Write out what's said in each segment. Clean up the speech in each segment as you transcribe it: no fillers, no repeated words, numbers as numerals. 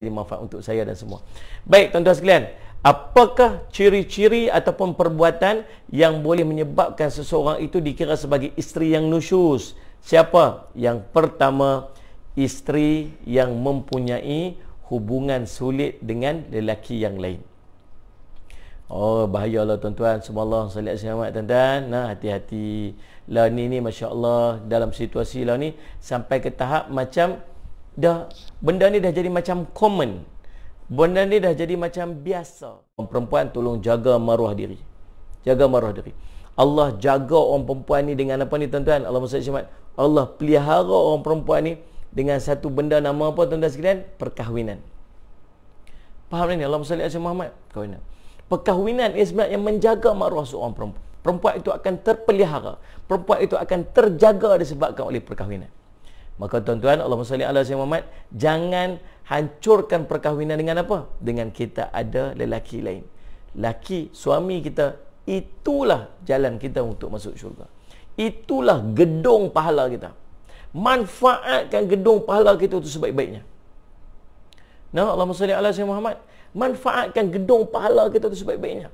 jadi manfaat untuk saya dan semua. Baik tuan-tuan sekalian, apakah ciri-ciri ataupun perbuatan yang boleh menyebabkan seseorang itu dikira sebagai isteri yang nusyuz? Siapa? Yang pertama, isteri yang mempunyai hubungan sulit dengan lelaki yang lain. Oh, bahayalah tuan-tuan. Semoga Allah selamat tuan-tuan. Nah, hati-hati. Lah ni Masya Allah, dalam situasi lah ni sampai ke tahap macam benda ni dah jadi macam common. Benda ni dah jadi macam biasa. Orang perempuan tolong jaga maruah diri. Jaga maruah diri. Allah jaga orang perempuan ni dengan apa ni tuan-tuan? Allah pelihara orang perempuan ni dengan satu benda nama apa tuan-tuan sekalian? Perkahwinan. Faham ni? Allahumma salli ala Muhammad. Perkahwinan. Perkahwinan ia sebenarnya menjaga maruah seorang perempuan. Perempuan itu akan terpelihara. Perempuan itu akan terjaga disebabkan oleh perkahwinan. Maka tuan-tuan, Allahumma salli ala Muhammad, jangan hancurkan perkahwinan dengan apa? Dengan kita ada lelaki lain. Laki, suami kita, itulah jalan kita untuk masuk syurga. Itulah gedung pahala kita. Manfaatkan gedung pahala kita itu sebaik-baiknya. Nah, Allahumma salli ala Muhammad. Manfaatkan gedung pahala kita itu sebaik-baiknya.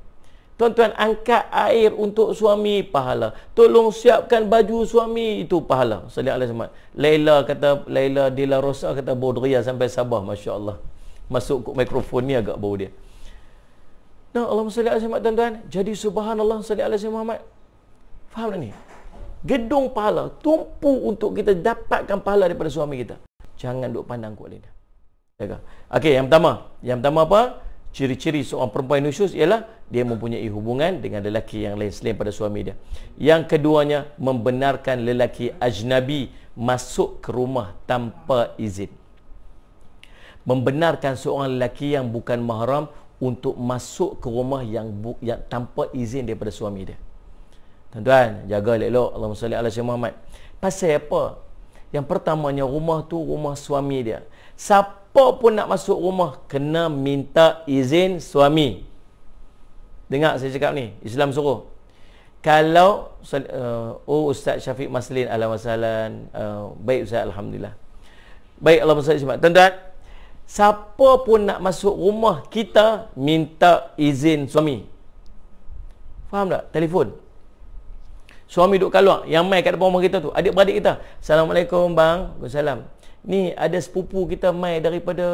Tuan-tuan, angkat air untuk suami, pahala. Tolong siapkan baju suami, itu pahala. Salli ala Muhammad. Laila Dila Rosa kata Bodria sampai Sabah, Masya Allah. Masuk ke mikrofon ni agak bau dia. Nah, Allahumma salli ala Muhammad tuan-tuan. Jadi subhanallah, salli ala Muhammad. Faham tak ni? Gedung pahala, tumpu untuk kita dapatkan pahala daripada suami kita. Jangan duk pandang kuat lidah. Jaga. Okey, yang pertama apa? Ciri-ciri seorang perempuan nusyuz ialah dia mempunyai hubungan dengan lelaki yang lain selain pada suami dia. Yang keduanya, membenarkan lelaki ajnabi masuk ke rumah tanpa izin. Membenarkan seorang lelaki yang bukan mahram untuk masuk ke rumah yang tanpa izin daripada suami dia. Tuan-tuan, jaga elok-elok. Allahumma salli ala Muhammad. Pasal apa? Yang pertamanya, rumah tu rumah suami dia. Siapa pun nak masuk rumah kena minta izin suami. Dengar saya cakap ni, Islam suruh. Kalau Ustaz Syafiq Maslin, ahlan wa sahlan. Baik Ustaz, alhamdulillah. Baik, Allahumma salli ala Muhammad. Tuan-tuan, siapa pun nak masuk rumah kita minta izin suami. Faham tak? Telefon. Suami duduk kat luar, yang mai kat depan rumah kita tu, adik-beradik kita. Assalamualaikum bang. Waalaikumsalam. Ni ada sepupu kita mai daripada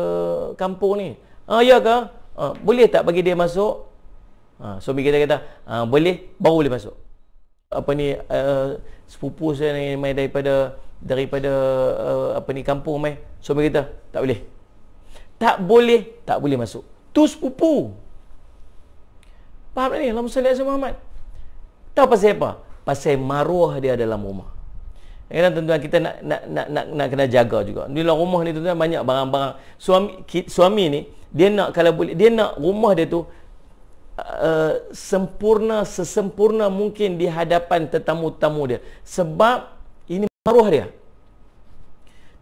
kampung ni. Ya ke? Boleh tak bagi dia masuk? Suami kita kata, boleh, baru boleh masuk. Apa ni, sepupu saya ni mai daripada apa ni kampung mai. Suami kita, tak boleh. Tak boleh masuk. Tu sepupu. Faham tak ni? Allahumma salli ala Muhammad. Tahu pasal apa? Pasal maruah dia dalam rumah. Kadang tuan-tuan kita nak kena jaga juga. Di dalam rumah ni tuan-tuan banyak barang-barang. Suami ni dia nak, kalau boleh, dia nak rumah dia tu sesempurna mungkin di hadapan tetamu-tetamu dia. Sebab ini maruah dia.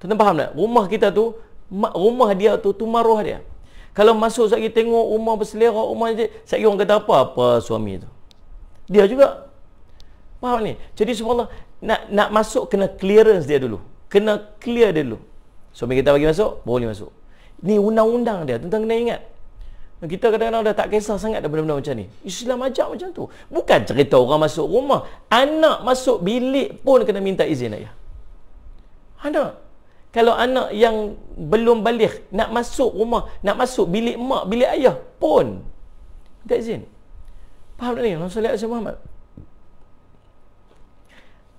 Tuan-tuan faham tak? Rumah kita tu, rumah dia tu maruah dia. Kalau masuk sekali tengok rumah berselera, rumah je, sekali orang kata apa suami tu. Dia juga. Faham ni? Jadi subhanallah, nak masuk kena clearance dia dulu. Kena clear dia dulu. Suami kita bagi masuk, boleh masuk. Ni undang-undang dia, tuan-tuan kena ingat. Kita kadang-kadang dah tak kisah sangat dah benda-benda macam ni. Islam ajak macam tu. Bukan cerita orang masuk rumah. Anak masuk bilik pun kena minta izin ayah. Anak. Kalau anak yang belum balik nak masuk rumah, nak masuk bilik mak, bilik ayah pun minta izin. Faham tak ni? Allahumma salli ala Muhammad.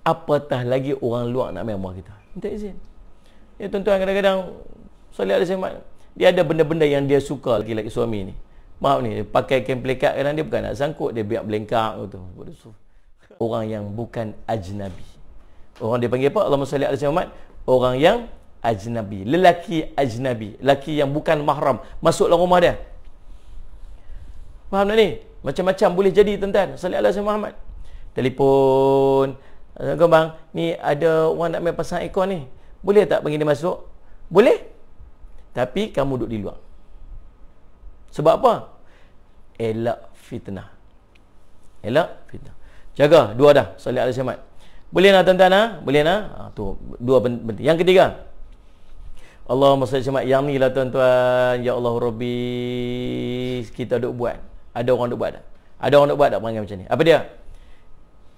Apatah lagi orang luar nak main rumah kita, minta izin. Ya tuan-tuan, kadang-kadang salli ala Muhammad, dia ada benda-benda yang dia suka lagi suami ni. Maaf ni, pakai kain pelikat, kadang dia bukan nak sangkut, dia biar belengkak tu. Orang yang bukan ajnabi. Orang dia panggil apa? Allahumma salli ala Muhammad. Orang yang ajnabi, lelaki ajnabi, lelaki yang bukan mahram masuklah rumah dia. Faham tak ni? Macam-macam boleh jadi tuan-tuan. Salli ala Muhammad. Telefon, bang, ni ada orang nak main pasang aircon ni. Boleh tak bagi dia masuk? Boleh. Tapi kamu duduk di luar. Sebab apa? Elak fitnah. Elak fitnah. Jaga, dua dah. Salli ala Muhammad. Boleh nak tuan-tuan? Boleh nak? Tu, dua penting. Yang ketiga, Allahumma salli alaihi. Yang ni lah tuan-tuan. Ya Allah Rabbi, kita duk buat. Ada orang duk buat tak? Ada orang duk buat tak perangai macam ni? Apa dia?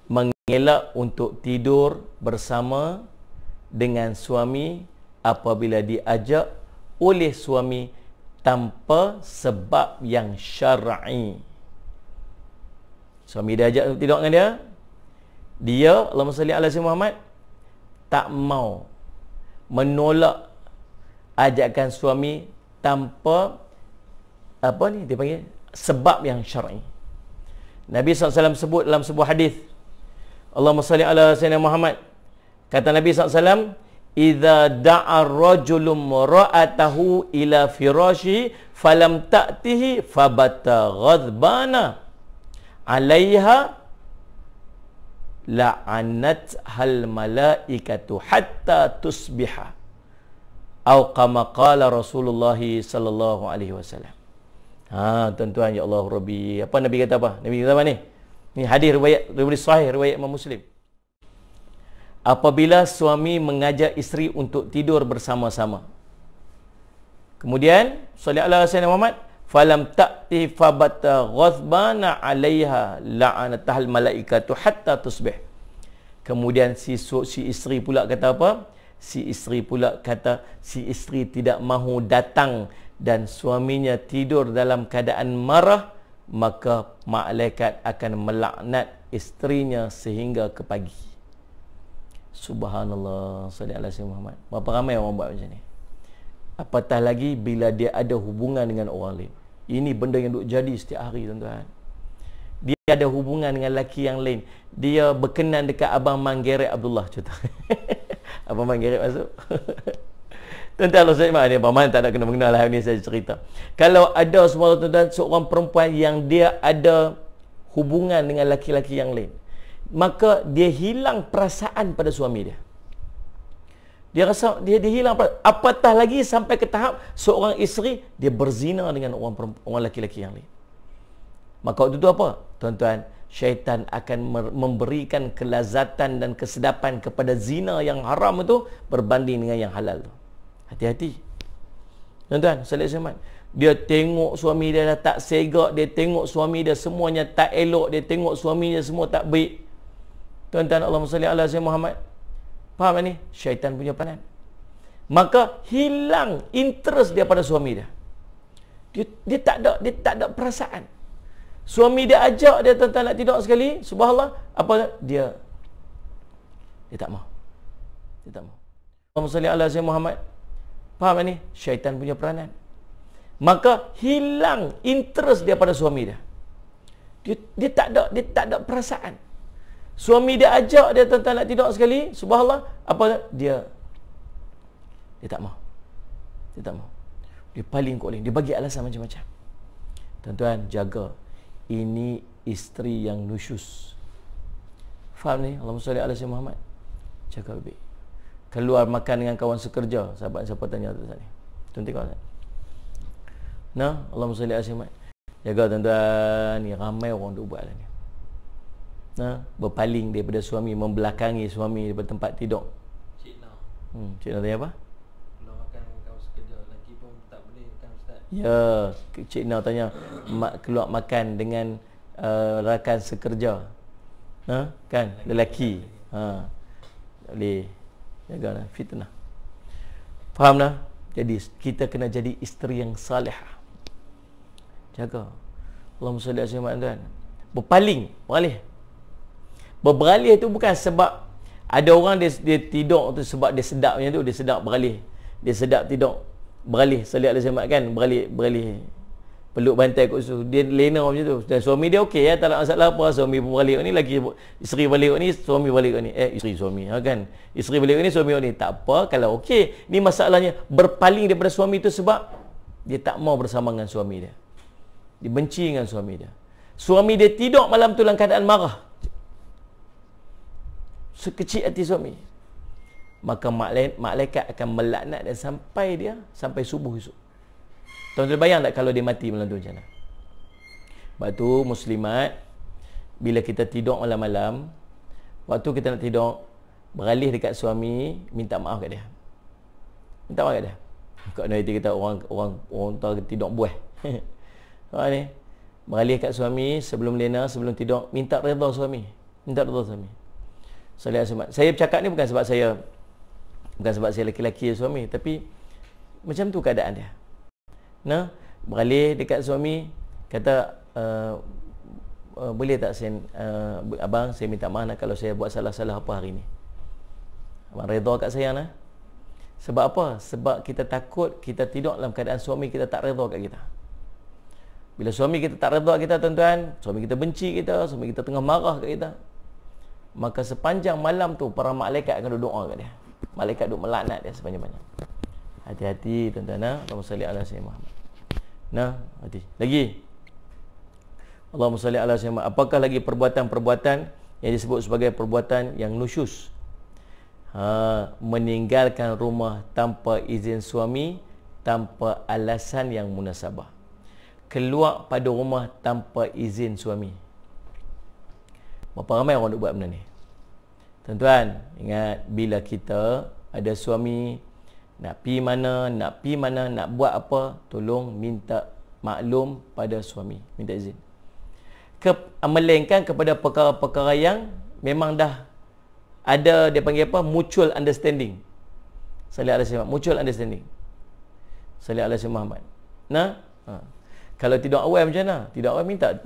Mengelak untuk tidur bersama dengan suami apabila diajak oleh suami tanpa sebab yang syar'i. Suami dia ajak tidur dengan dia, Allahumma salli ala sayyidina Muhammad, tak mau, menolak ajakan suami tanpa apa ni dia panggil sebab yang syar'i. Nabi SAW sebut dalam sebuah hadis, Allahumma salli ala sayyidina Muhammad, kata Nabi SAW, idza da'a rajulun ra'atahu ila firashi falam ta'tihi fabata ghadbana 'alaiha la'anat hal malaikatu hatta tusbiha atau kama qala Rasulullah sallallahu alaihi wasallam. Tuan-tuan, ya Allah Rabbi, apa Nabi kata apa? Nabi kata apa ni? Ni hadis riwayat sahih riwayat Imam Muslim. Apabila suami mengajak isteri untuk tidur bersama-sama, kemudian sallallahu alaihi wasallam, falam ta'ti fabata ghadbana 'alaiha la'anatahal malaikatu hatta tusbih. Kemudian si isteri pula kata apa? Si isteri pula kata si isteri tidak mahu datang dan suaminya tidur dalam keadaan marah, maka malaikat akan melaknat isterinya sehingga ke pagi. Subhanallah, sallallahu alaihi wasallam Muhammad. Berapa ramai orang buat macam ni? Apatah lagi bila dia ada hubungan dengan orang lain. Ini benda yang duk jadi setiap hari, tuan-tuan. Dia ada hubungan dengan lelaki yang lain. Dia berkenan dekat Abang Manggerek Abdullah, contoh. Abang Manggerek masuk. Tuan-tuan, Allah SWT, ni Abang Man tak nak kena mengenal lah, ni saya cerita. Kalau ada semua tuan-tuan, seorang perempuan yang dia ada hubungan dengan lelaki-lelaki yang lain, maka dia hilang perasaan pada suami dia. Dia rasa dia hilang perasaan. Apatah lagi sampai ke tahap seorang isteri dia berzina dengan orang lelaki-lelaki yang lain. Maka waktu itu apa? Tuan-tuan, syaitan akan memberikan kelazatan dan kesedapan kepada zina yang haram itu berbanding dengan yang halal tu. Hati-hati. Tuan-tuan, sallallahu alaihi. Dia tengok suami dia dah tak segak, dia tengok suami dia semuanya tak elok, dia tengok suami dia semua tak baik. Tuan-tuan, Allahumma salli ala sayyidina Muhammad. Faham ni? Syaitan punya peranan. Maka hilang interest dia pada suami dia. Dia tak ada perasaan. Suami dia ajak dia tuan-tuan nak tidur sekali, subhanallah, apa dia tak mau. Dia tak mau. Allahumma salli ala sayyidina Muhammad. Faham ni? Syaitan punya peranan. Maka hilang interest dia pada suami dia. Dia tak ada perasaan. Suami dia ajak dia tuan-tuan nak tidur sekali, subhanallah, apa dia tak mau. Dia tak mau. Dia paling koling, dia bagi alasan macam-macam. Tuan-tuan, jaga. Ini isteri yang nusyus. Faham ni? Allahumma salli ala sayyidina Muhammad. Jaga baik. Keluar makan dengan kawan sekerja, sahabat siapa tanya tu tadi. Tuan tengok tak? Nah, Allahumma salli ala sayyidina Muhammad. Jaga tuan-tuan, ni ramai orang duk buat lah ni. Berpaling daripada suami, membelakangi suami daripada tempat tidur. Cik Nah. Cik Nah tanya apa? Kalau makan kau sekedar, lelaki pun tak boleh kan Ustaz? Ya, Cik Nah tanya keluar makan dengan rakan sekerja. Kan? Lelaki. Tak boleh. Jagalah fitnah. Faham dah? Jadi kita kena jadi isteri yang salihah. Jaga. Allahumma salli alaihi wasallam. Berpaling, beralih itu bukan sebab ada orang dia tidur tu sebab dia sedap macam tu, dia sedap beralih. Dia sedap tidur beralih, sallallahu alaihi wasallam kan, beralih peluk bantai kat situ. Dia lena macam tu. Dan suami dia okey ya, tak ada masalah apa. Suami pun balik ni, lagi isteri balik ni, suami balik ni. Isteri suami kan. Isteri balik ni, suami ni. Tak apa kalau okey. Ni masalahnya berpaling daripada suami tu sebab dia tak mau bersama dengan suami dia. Dia benci dengan suami dia. Suami dia tidur malam tu dalam keadaan marah. Sekecil hati suami. Maka malaikat akan melaknat dan sampai subuh esok. Tuan-tuan bayang tak kalau dia mati malam tu macam mana? Sebab tu muslimat, bila kita tidur malam-malam, waktu kita nak tidur, beralih dekat suami, minta maaf kat dia. Minta maaf kat dia. Kat nanti kita orang tidur buah. Ha ni. Beralih kat suami sebelum lena, sebelum tidur, minta redha suami. Minta redha suami. Saya bercakap ni bukan sebab saya lelaki suami, tapi macam tu keadaan dia. Nah, beralih dekat suami, kata boleh tak saya abang, saya minta maaf nak kalau saya buat salah-salah apa hari ni. Abang redha kat saya nah. Sebab apa? Sebab kita takut kita tidur dalam keadaan suami kita tak redha kat kita. Bila suami kita tak redha kita, tuan-tuan, suami kita benci kita, suami kita tengah marah kat kita, maka sepanjang malam tu para malaikat akan doa kat dia. Malaikat duk melaknat dia sepanjang-panjang. Hati-hati tuan-tuan. Allahumma salli ala sayyidina Muhammad. Nah, hati. Lagi. Allahumma salli ala sayyidina Muhammad. Apakah lagi perbuatan-perbuatan yang disebut sebagai perbuatan yang nusyus? Meninggalkan rumah tanpa izin suami, tanpa alasan yang munasabah. Keluar pada rumah tanpa izin suami. Berapa ramai orang buat benda ni? Tuan-tuan, ingat bila kita ada suami, nak pi mana, nak buat apa, tolong minta maklum pada suami, minta izin. Melainkan kepada perkara-perkara yang memang dah ada, dia panggil apa? Mutual understanding. Salih alaihi wasallam, mutual understanding. Salih alaihi Muhammad. Nah, kalau tidak awal macam mana? Tidak awal minta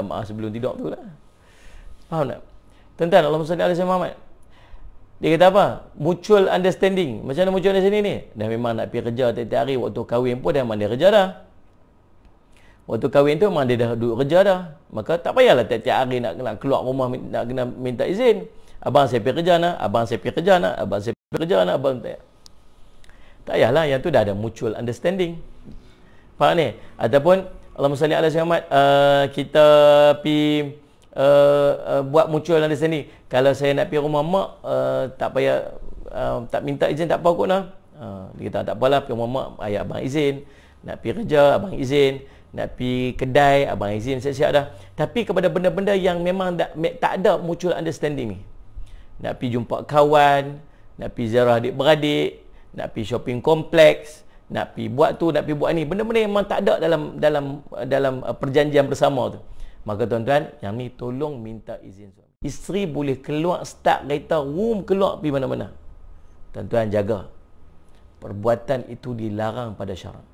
maaf sebelum tidur tu lah. Faham tak? Tuan-tuan, Allahumma salli alaihi Muhammad. Dia kata apa? Mutual understanding. Macam mana mutual understanding ni? Dah memang nak pergi kerja tiap-tiap hari, waktu kahwin pun dah memang dia kerja dah. Waktu kahwin tu memang dia dah duduk kerja dah. Maka tak payahlah tiap-tiap hari nak keluar rumah, nak kena minta izin. Abang saya pergi kerja nak, abang saya pergi kerja nak, abang saya pergi kerja nak, abang tak. Tak payahlah, yang tu dah ada mutual understanding. Faham ni? Ataupun Allahumma salli ala Muhammad, kita pergi buat mutual understanding. Kalau saya nak pergi rumah mak, tak payah, tak minta izin tak apa kot lah. Dia kata tak apalah, pergi rumah mak, ayah abang izin. Nak pergi kerja, abang izin. Nak pergi kedai, abang izin, siap-siap dah. Tapi kepada benda-benda yang memang tak ada mutual understanding ni. Nak pergi jumpa kawan, nak pergi ziarah adik-beradik, nak pergi shopping kompleks, nak pergi buat tu, nak pergi buat ni. Benda-benda yang memang tak ada dalam perjanjian bersama tu. Maka tuan-tuan, yang ni tolong minta izin suami. Isteri boleh keluar, start kereta, keluar pergi mana-mana. Tuan-tuan jaga. Perbuatan itu dilarang pada syarak.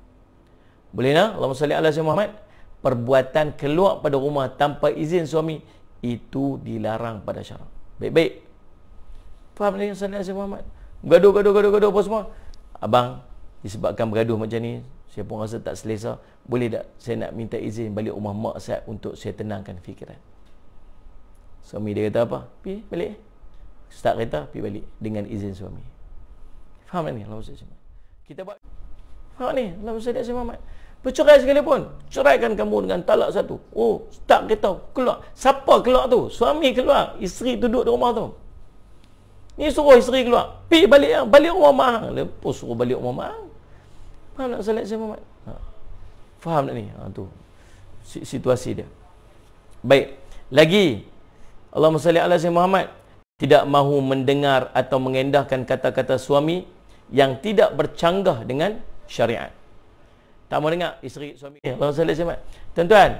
Boleh nak? Allahumma salli ala sayyidina Muhammad. Perbuatan keluar pada rumah tanpa izin suami itu dilarang pada syarak. Baik-baik. Faham ni salli ala sayyidina Muhammad? Gaduh apa semua? Abang, disebabkan bergaduh macam ni, saya pun rasa tak selesa. Boleh tak saya nak minta izin balik rumah mak saya untuk saya tenangkan fikiran? Suami dia kata apa? Pergi balik. Start kereta, pergi balik dengan izin suami. Faham ni? Allahumma salli ala sayyidina Muhammad. Kita buat. Faham ni? Allahumma salli ala sayyidina Muhammad. Bercerai sekalipun, ceraikan kamu dengan talak satu. Start kereta, keluar. Siapa keluar tu? Suami keluar, isteri duduk di rumah tu. Ni suruh isteri keluar. Pergi balik rumah mak. Lepas suruh balik rumah mak. Faham tak salat saya Muhammad? Faham tak ni? Tu situasi dia. Baik. Lagi. Allahumma salli ala sayyidina Muhammad. Tidak mahu mendengar atau mengendahkan kata-kata suami yang tidak bercanggah dengan syariat. Tak mau dengar isteri suami. Allahumma salli ala sayyidina Muhammad. Tuan-tuan,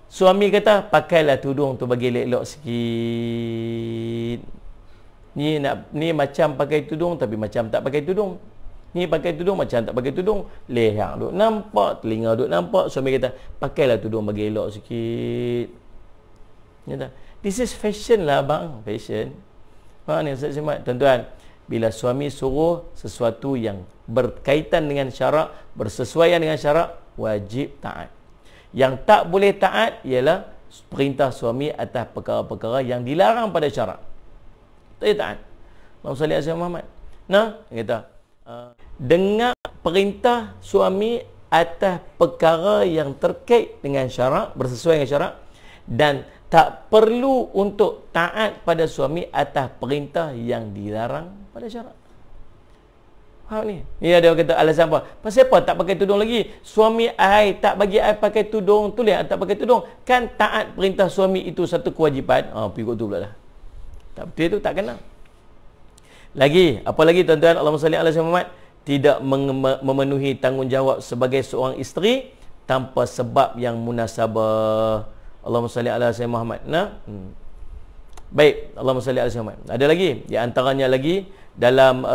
suami kata, pakailah tudung tu bagi elok-elok sikit. Ni macam pakai tudung tapi macam tak pakai tudung. Ni pakai tudung macam tak pakai tudung. Leher duk nampak, telinga duk nampak. Suami kata, pakailah tudung bagi elok sikit. This is fashion lah bang, fashion. Ni Ustaz Simat, tuan-tuan, bila suami suruh sesuatu yang berkaitan dengan syarak, bersesuaian dengan syarak, wajib taat. Yang tak boleh taat ialah perintah suami atas perkara-perkara yang dilarang pada syarak. Tak boleh taat. Allahumma salli ala Muhammad. Kata, dengar perintah suami atas perkara yang terkait dengan syarak, bersesuaian dengan syarak, dan tak perlu untuk taat pada suami atas perintah yang dilarang pada syarak. Faham ni? Ni ada orang kata alasan apa? Pasal apa tak pakai tudung lagi? Suami ai tak bagi ai pakai tudung, tulis tak pakai tudung. Kan taat perintah suami itu satu kewajipan. Pergi kot tu pula dah. Tak betul tu tak kena. Lagi, apa lagi tuan-tuan? Allahumma salli ala sayyidina Muhammad. Tidak memenuhi tanggungjawab sebagai seorang isteri tanpa sebab yang munasabah. Allahumma salli ala sayyidina Muhammad. Baik, Allahumma salli ala sayyidina Muhammad. Ada lagi, di antaranya lagi dalam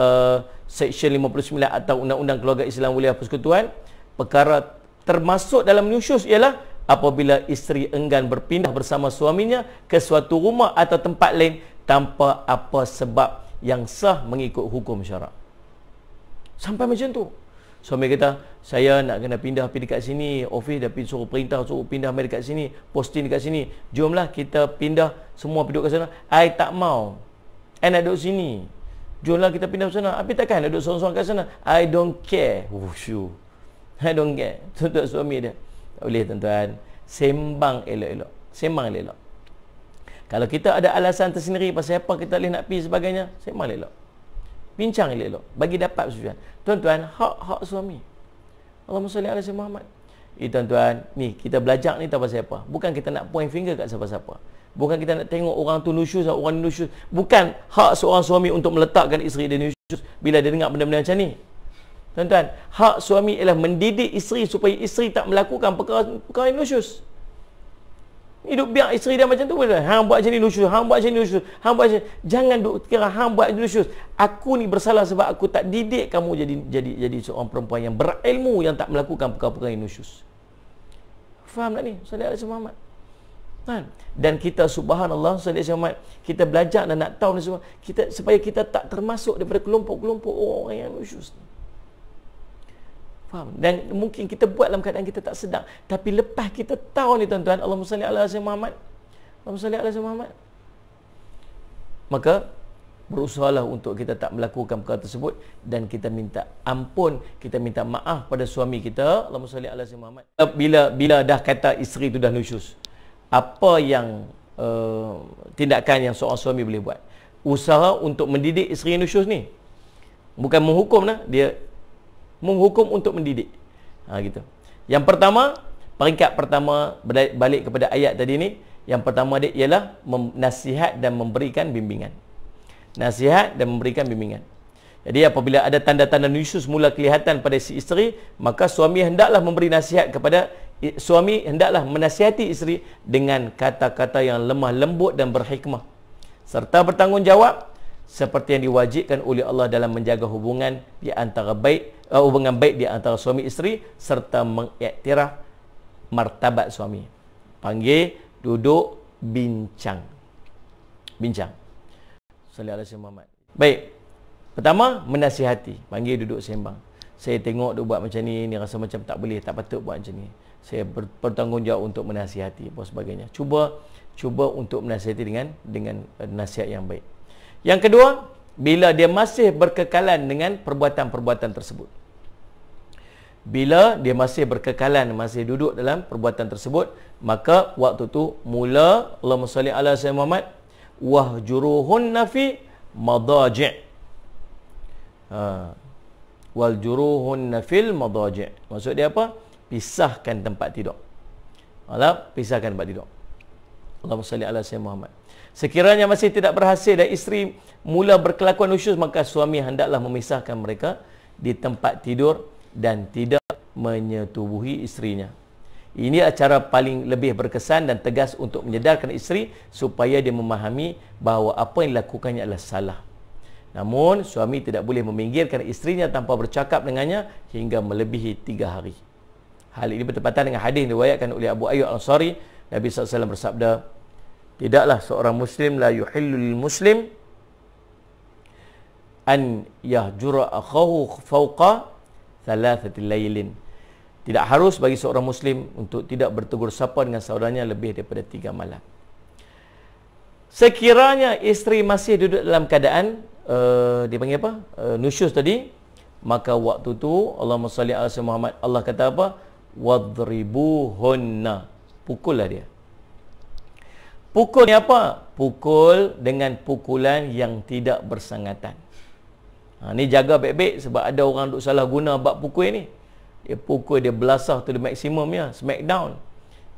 Seksyen 59 atau Undang-Undang Keluarga Islam Wilayah Persekutuan, perkara termasuk dalam nusyuz ialah apabila isteri enggan berpindah bersama suaminya ke suatu rumah atau tempat lain tanpa apa sebab yang sah mengikut hukum syarak. Sampai macam tu. Suami kata, saya nak kena pindah pergi dekat sini, office dah suruh perintah, suruh pindah pergi dekat sini, posting dekat sini. Jomlah kita pindah, semua duduk kat sana. I tak mau. I nak duduk sini. Jomlah kita pindah ke sana. Tapi takkan nak duduk seorang-seorang kat sana. I don't care. I don't care. Tuntut suami dia. Tak boleh tuan-tuan. Sembang elok-elok. Sembang elok-elok. Kalau kita ada alasan tersendiri pasal apa kita boleh nak pergi sebagainya, sembang elok-elok. Bincang elok-elok. Bagi dapat persetujuan. Tuan-tuan, hak suami. Allahumma salli ala sayyidina Muhammad. Tuan-tuan, ni kita belajar ni tak pasal apa. Bukan kita nak point finger kat siapa-siapa. Bukan kita nak tengok orang tu nusyuz, orang ni nusyuz. Bukan hak seorang suami untuk meletakkan isteri dia nusyuz bila dia dengar benda-benda macam ni. Tuan-tuan, hak suami ialah mendidik isteri supaya isteri tak melakukan perkara yang nusyuz. Hidup biar isteri dia macam tu boleh. Hang buat macam ni nusyuz, hang buat macam ni nusyuz, hang buat macam ni. Jangan duk kira hang buat nusyuz. Aku ni bersalah sebab aku tak didik kamu jadi seorang perempuan yang berilmu yang tak melakukan perkara-perkara yang nusyuz. Faham tak ni? Sallallahu alaihi wasallam. Dan kita subhanallah sallallahu alaihi wasallam, kita belajar dan nak tahu ni semua kita supaya kita tak termasuk daripada kelompok-kelompok orang yang nusyuz. Faham? Dan mungkin kita buat dalam keadaan kita tak sedar. Tapi lepas kita tahu ni tuan-tuan, Allahumma salli ala sayyidina Muhammad. Allahumma salli ala sayyidina Muhammad. Maka berusahalah untuk kita tak melakukan perkara tersebut dan kita minta ampun, kita minta maaf pada suami kita. Allahumma salli ala sayyidina Muhammad. Bila dah kata isteri tu dah nusyuz, apa yang tindakan yang seorang suami boleh buat? Usaha untuk mendidik isteri yang nusyuz ni. Bukan menghukum lah, dia menghukum untuk mendidik. Gitu. Yang pertama, peringkat pertama balik kepada ayat tadi ni, yang pertama dia ialah nasihat dan memberikan bimbingan. Nasihat dan memberikan bimbingan. Jadi apabila ada tanda-tanda nusyuz mula kelihatan pada si isteri, maka suami hendaklah memberi nasihat kepada suami hendaklah menasihati isteri dengan kata-kata yang lemah lembut dan berhikmah serta bertanggungjawab seperti yang diwajibkan oleh Allah dalam menjaga hubungan di antara hubungan baik di antara suami isteri serta mengiktiraf martabat suami. Panggil, duduk, bincang. Bincang. Sallallahu alaihi wasallam. Baik. Pertama, menasihati. Panggil, duduk, sembang. Saya tengok dia buat macam ni rasa macam tak boleh, tak patut buat macam ni. Saya bertanggungjawab untuk menasihati dan sebagainya. Cuba untuk menasihati dengan nasihat yang baik. Yang kedua, bila dia masih berkekalan dengan perbuatan-perbuatan tersebut. Bila dia masih berkekalan, masih duduk dalam perbuatan tersebut, maka waktu tu mula Allahumma salli ala sayyidina Muhammad wahjuruhunna fi madaji'. Waljuruhunna fil madaji'. Maksud dia apa? Pisahkan tempat tidur. Pisahkan tempat tidur. Allahumma salli ala sayyidina Muhammad. Sekiranya masih tidak berhasil dan isteri mula berkelakuan nusyuz, maka suami hendaklah memisahkan mereka di tempat tidur dan tidak menyetubuhi isterinya. Ini adalah cara paling lebih berkesan dan tegas untuk menyedarkan isteri supaya dia memahami bahawa apa yang dilakukannya adalah salah. Namun suami tidak boleh meminggirkan isterinya tanpa bercakap dengannya hingga melebihi 3 hari. Hal ini bertepatan dengan hadis yang diriwayatkan oleh Abu Ayyub Al-Ansari. Nabi SAW bersabda, tidaklah seorang muslim la yuhillu lil muslim an yahjura akhahu fawqa thalathati laylin. Tidak harus bagi seorang muslim untuk tidak bertegur sapa dengan saudaranya lebih daripada 3 malam. Sekiranya isteri masih duduk dalam keadaan dia panggil apa? Nusyuz tadi, maka waktu tu Allahumma salli ala sayyidina Muhammad, Allah kata apa? Wadribuhunna. Pukullah dia. Pukul ni apa? Pukul dengan pukulan yang tidak bersangatan. Ni jaga baik-baik sebab ada orang duk salah guna bab pukul ni. Dia pukul, dia belasah tu the maksimum ya, smackdown.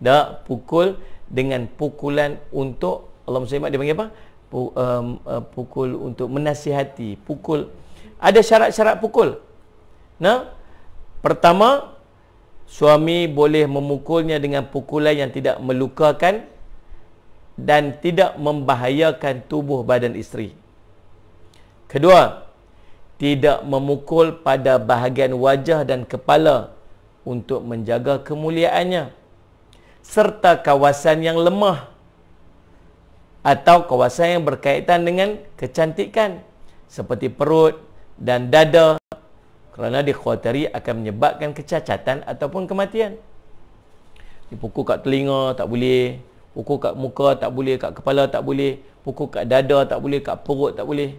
Dah pukul dengan pukulan untuk Allahumma salli dia panggil apa? pukul untuk menasihati, pukul. Ada syarat-syarat pukul. Nah, pertama, suami boleh memukulnya dengan pukulan yang tidak melukakan dan tidak membahayakan tubuh badan isteri. Kedua, tidak memukul pada bahagian wajah dan kepala untuk menjaga kemuliaannya, serta kawasan yang lemah atau kawasan yang berkaitan dengan kecantikan seperti perut dan dada, kerana dikhawatiri akan menyebabkan kecacatan ataupun kematian. Dipukul kat telinga tak boleh, pukul kat muka tak boleh, kat kepala tak boleh, pukul kat dada tak boleh, kat perut tak boleh.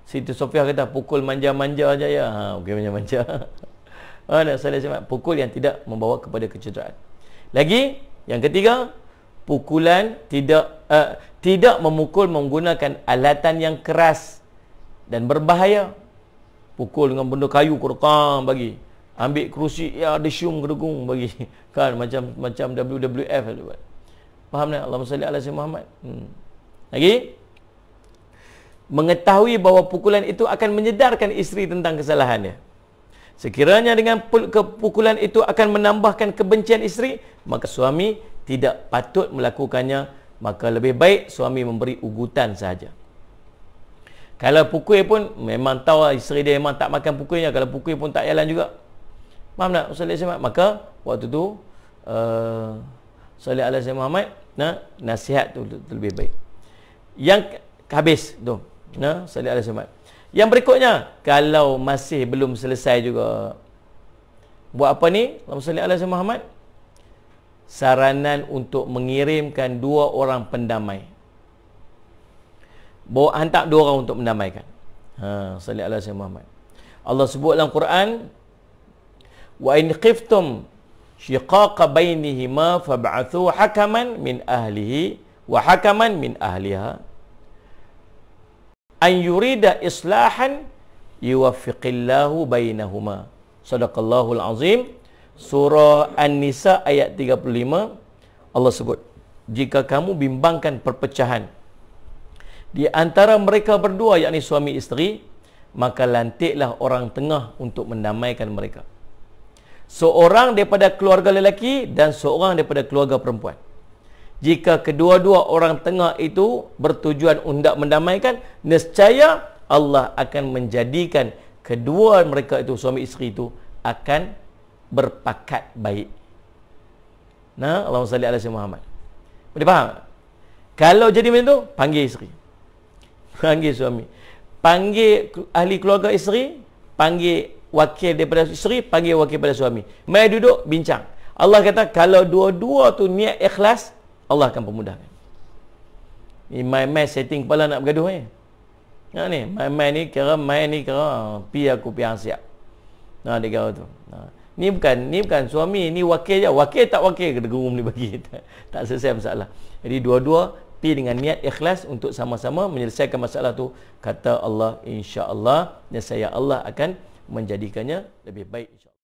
Siti Sofia kata pukul manja-manja aja ya. Okey, manja-manja. Nak salah pukul yang tidak membawa kepada kecederaan. Lagi, yang ketiga, pukulan tidak memukul menggunakan alatan yang keras dan berbahaya. Pukul dengan benda kayu kerekam bagi. Ambil kerusi, ya ada syum gedegung bagi. Kan macam WWF buat. Faham tak? Allahumma salli ala sayyidina Muhammad. Lagi, mengetahui bahawa pukulan itu akan menyedarkan isteri tentang kesalahannya. Sekiranya dengan pukulan itu akan menambahkan kebencian isteri, maka suami tidak patut melakukannya. Maka lebih baik suami memberi ugutan sahaja. Kalau pukul pun memang tahu isteri dia memang tak makan pukulnya, kalau pukul pun tak jalan juga. Faham tak? Maka waktu tu salli ala sayyidina Muhammad, nasihat tu lebih baik. Yang habis tu, salli ala sayyidina Muhammad. Yang berikutnya, kalau masih belum selesai juga, buat apa ni? Allahumma salli ala sayyidina Muhammad. Saranan untuk mengirimkan 2 orang pendamai. Bawa hantar 2 orang untuk mendamaikan. Salli ala sayyidina Muhammad. Allah sebut dalam Quran, wa in khiftum shiqaqa bainihima fab'athu hakaman min ahlihi wa hakaman min ahliha an yurida islahan yuwaffiqillahu bainahuma. Sadaqallahul azim. Surah An-Nisa ayat 35, Allah sebut, jika kamu bimbangkan perpecahan di antara mereka berdua, yakni suami isteri, maka lantiklah orang tengah untuk mendamaikan mereka. Seorang daripada keluarga lelaki dan seorang daripada keluarga perempuan. Jika kedua-dua orang tengah itu bertujuan untuk mendamaikan, nescaya Allah akan menjadikan kedua mereka itu, suami isteri itu, akan berpakat baik. Allahumma salli ala sayyidina Muhammad. Boleh faham? Kalau jadi macam tu, panggil isteri, panggil suami, panggil ahli keluarga isteri, panggil wakil daripada isteri, panggil wakil daripada suami. Mari duduk bincang. Allah kata kalau dua-dua tu niat ikhlas, Allah akan pemudahkan. Ni main-main setting kepala nak bergaduh ni. Ni main-main ni kira pi aku pi hang siap. Dia kata tu. Ni bukan suami, ni wakil je. Wakil tak wakil, gerum ni bagi. Tak selesai masalah. Jadi dua-dua pi dengan niat ikhlas untuk sama-sama menyelesaikan masalah tu. Kata Allah, insya-Allah, nescaya Allah akan menjadikannya lebih baik, insya-Allah.